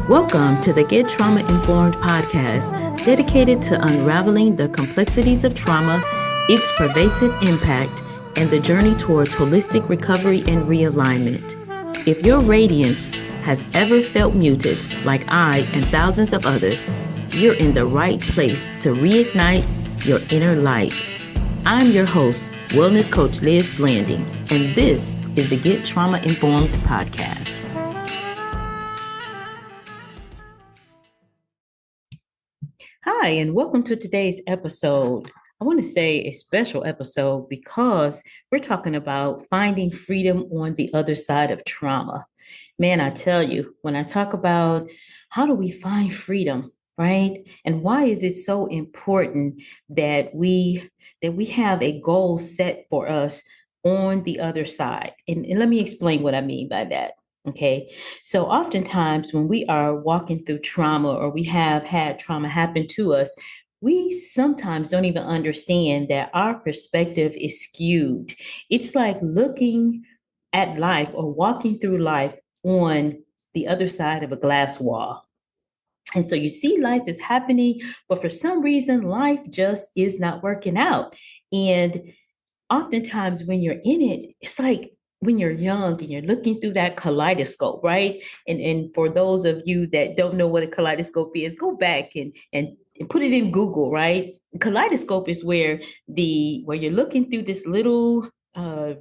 Welcome to the Get Trauma Informed podcast, dedicated to unraveling the complexities of trauma, its pervasive impact, and the journey towards holistic recovery and realignment. If your radiance has ever felt muted, like I and thousands of others, you're in the right place to reignite your inner light. I'm your host, Wellness Coach Liz Blanding, and this is the Get Trauma Informed podcast. Hi, and welcome to today's episode. I want to say a special episode because we're talking about finding freedom on the other side of trauma. Man, I tell you, when I talk about how do we find freedom, right? And why is it so important that we have a goal set for us on the other side? And let me explain what I mean by that. Okay. So oftentimes when we are walking through trauma or we have had trauma happen to us, we sometimes don't even understand that our perspective is skewed. It's like looking at life or walking through life on the other side of a glass wall. And so you see life is happening, but for some reason, life just is not working out. And oftentimes when you're in it, it's like when you're young and you're looking through that kaleidoscope, right? And for those of you that don't know what a kaleidoscope is, go back and put it in Google, right? Kaleidoscope is where you're looking through this little I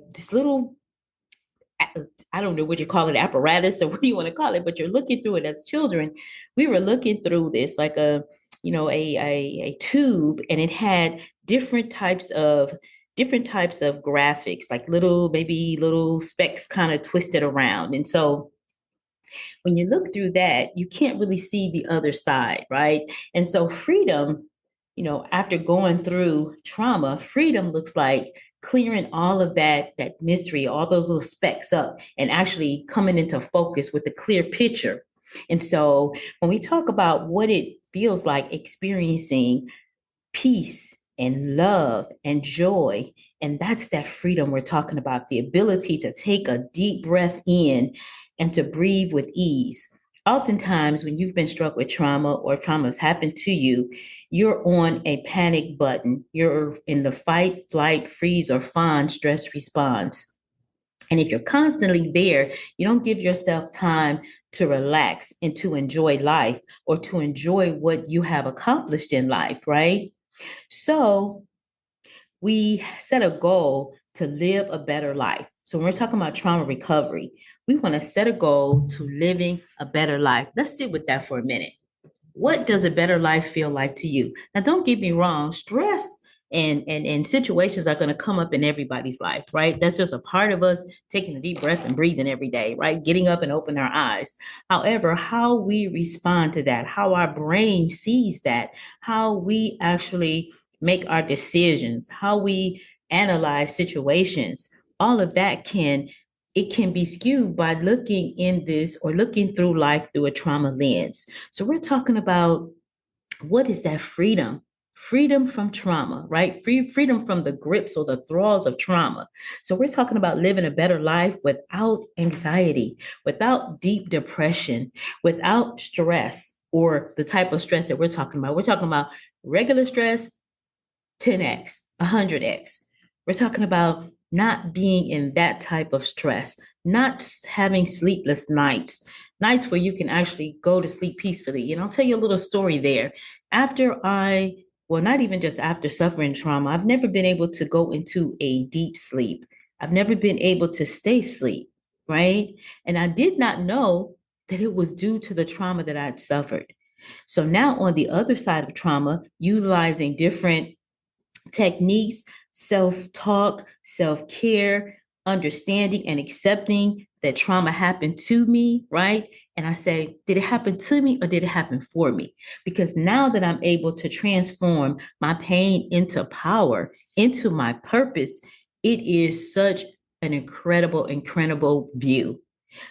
don't know what you call it, apparatus or what do you want to call it, but you're looking through it as children. We were looking through this like a tube, and it had different types of graphics, like maybe little specks kind of twisted around. And so when you look through that, you can't really see the other side, right? And so freedom, after going through trauma, freedom looks like clearing all of that mystery, all those little specks up, and actually coming into focus with a clear picture. And so when we talk about what it feels like experiencing peace and love and joy, and that's that freedom we're talking about, the ability to take a deep breath in and to breathe with ease. Oftentimes, when you've been struck with trauma or trauma has happened to you, you're on a panic button. You're in the fight, flight, freeze, or fawn stress response. And if you're constantly there, you don't give yourself time to relax and to enjoy life or to enjoy what you have accomplished in life, right? So we set a goal to live a better life. So when we're talking about trauma recovery, we want to set a goal to living a better life. Let's sit with that for a minute. What does a better life feel like to you? Now, don't get me wrong, stress and situations are going to come up in everybody's life, right? That's just a part of us taking a deep breath and breathing every day, right? Getting up and opening our eyes. However, how we respond to that, how our brain sees that, how we actually make our decisions, how we analyze situations, all of that can be skewed by looking in this or looking through life through a trauma lens. So we're talking about what is that freedom? Freedom from trauma, right? Freedom from the grips or the thralls of trauma. So we're talking about living a better life without anxiety, without deep depression, without stress or the type of stress that we're talking about. We're talking about regular stress, 10x, 100x. We're talking about not being in that type of stress, not having sleepless nights where you can actually go to sleep peacefully. And I'll tell you a little story there. Not even just after suffering trauma, I've never been able to go into a deep sleep. I've never been able to stay asleep, right? And I did not know that it was due to the trauma that I'd suffered. So now on the other side of trauma, utilizing different techniques, self-talk, self-care, understanding and accepting that trauma happened to me, right? And I say, did it happen to me or did it happen for me? Because now that I'm able to transform my pain into power, into my purpose, it is such an incredible view.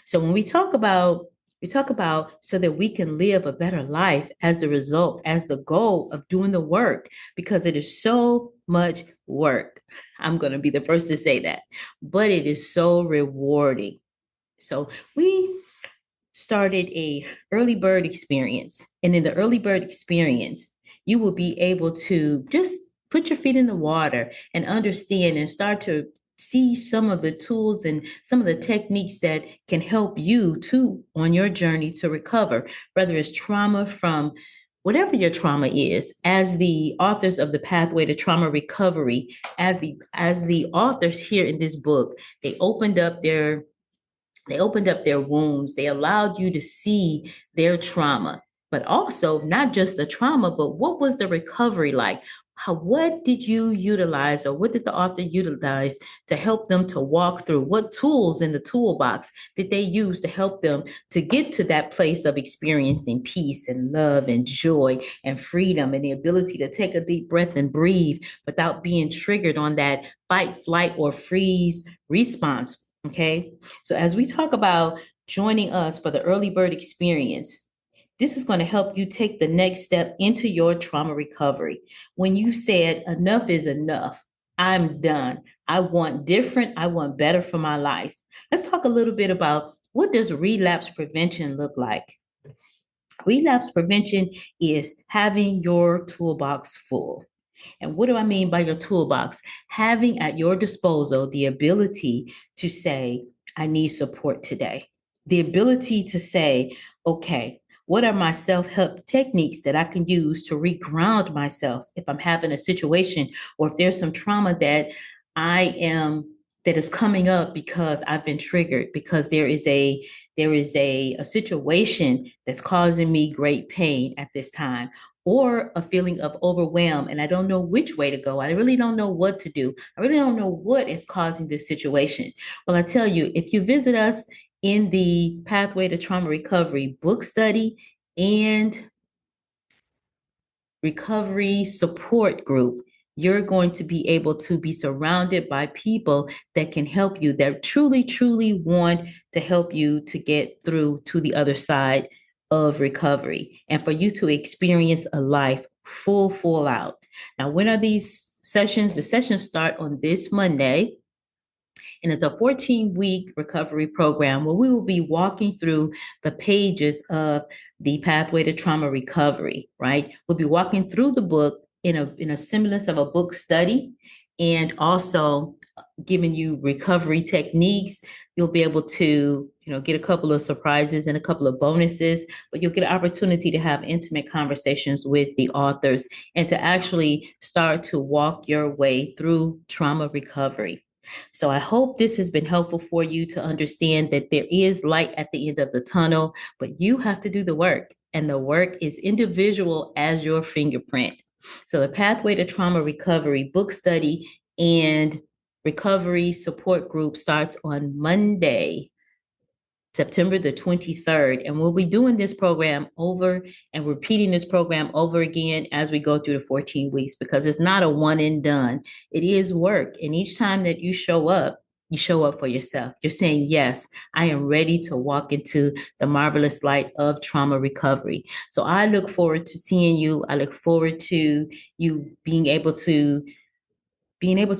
So when we talk about so that we can live a better life as the result, as the goal of doing the work, because it is so much work. I'm going to be the first to say that, but it is so rewarding. So started a early bird experience. And in the early bird experience, you will be able to just put your feet in the water and understand and start to see some of the tools and some of the techniques that can help you too on your journey to recover, whether it's trauma from whatever your trauma is. As the authors of the Pathway to Trauma Recovery, as the authors here in this book, they opened up their wounds. They allowed you to see their trauma, but also not just the trauma, but what was the recovery like? What did you utilize, or what did the author utilize to help them to walk through? What tools in the toolbox did they use to help them to get to that place of experiencing peace and love and joy and freedom and the ability to take a deep breath and breathe without being triggered on that fight, flight, or freeze response? Okay. So as we talk about joining us for the early bird experience, this is going to help you take the next step into your trauma recovery. When you said enough is enough, I'm done. I want different. I want better for my life. Let's talk a little bit about what does relapse prevention look like? Relapse prevention is having your toolbox full. And what do I mean by your toolbox? Having at your disposal the ability to say, I need support today. The ability to say, okay, what are my self-help techniques that I can use to reground myself if I'm having a situation, or if there's some trauma that is coming up because I've been triggered, because there is a situation that's causing me great pain at this time, or a feeling of overwhelm, and I don't know which way to go. I really don't know what to do. I really don't know what is causing this situation. Well, I tell you, if you visit us in the Pathway to Trauma Recovery book study and recovery support group, you're going to be able to be surrounded by people that can help you, that truly, truly want to help you to get through to the other side of recovery and for you to experience a life full out. Now, when are these sessions? The sessions start on this Monday, and it's a 14-week recovery program where we will be walking through the pages of the Pathway to Trauma Recovery, right? We'll be walking through the book in a semblance of a book study, and also giving you recovery techniques. You'll be able to, get a couple of surprises and a couple of bonuses, but you'll get an opportunity to have intimate conversations with the authors and to actually start to walk your way through trauma recovery. So I hope this has been helpful for you to understand that there is light at the end of the tunnel, but you have to do the work, and the work is individual as your fingerprint. So the Pathway to Trauma Recovery book study and recovery support group starts on Monday, September the 23rd. And we'll be doing this program over and repeating this program over again as we go through the 14 weeks, because it's not a one and done. It is work. And each time that you show up for yourself. You're saying, yes, I am ready to walk into the marvelous light of trauma recovery. So I look forward to seeing you. I look forward to you being able to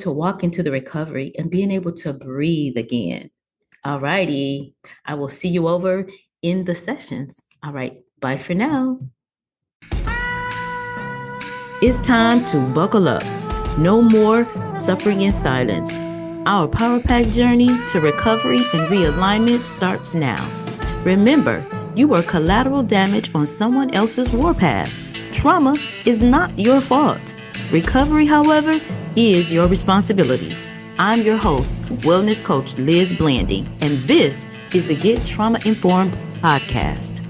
walk into the recovery and being able to breathe again. All righty. I will see you over in the sessions. All right. Bye for now. It's time to buckle up. No more suffering in silence. Our Power Pack journey to recovery and realignment starts now. Remember, you are collateral damage on someone else's warpath. Trauma is not your fault. Recovery, however, is your responsibility. I'm your host, Wellness Coach Liz Blanding, and this is the Get Trauma Informed podcast.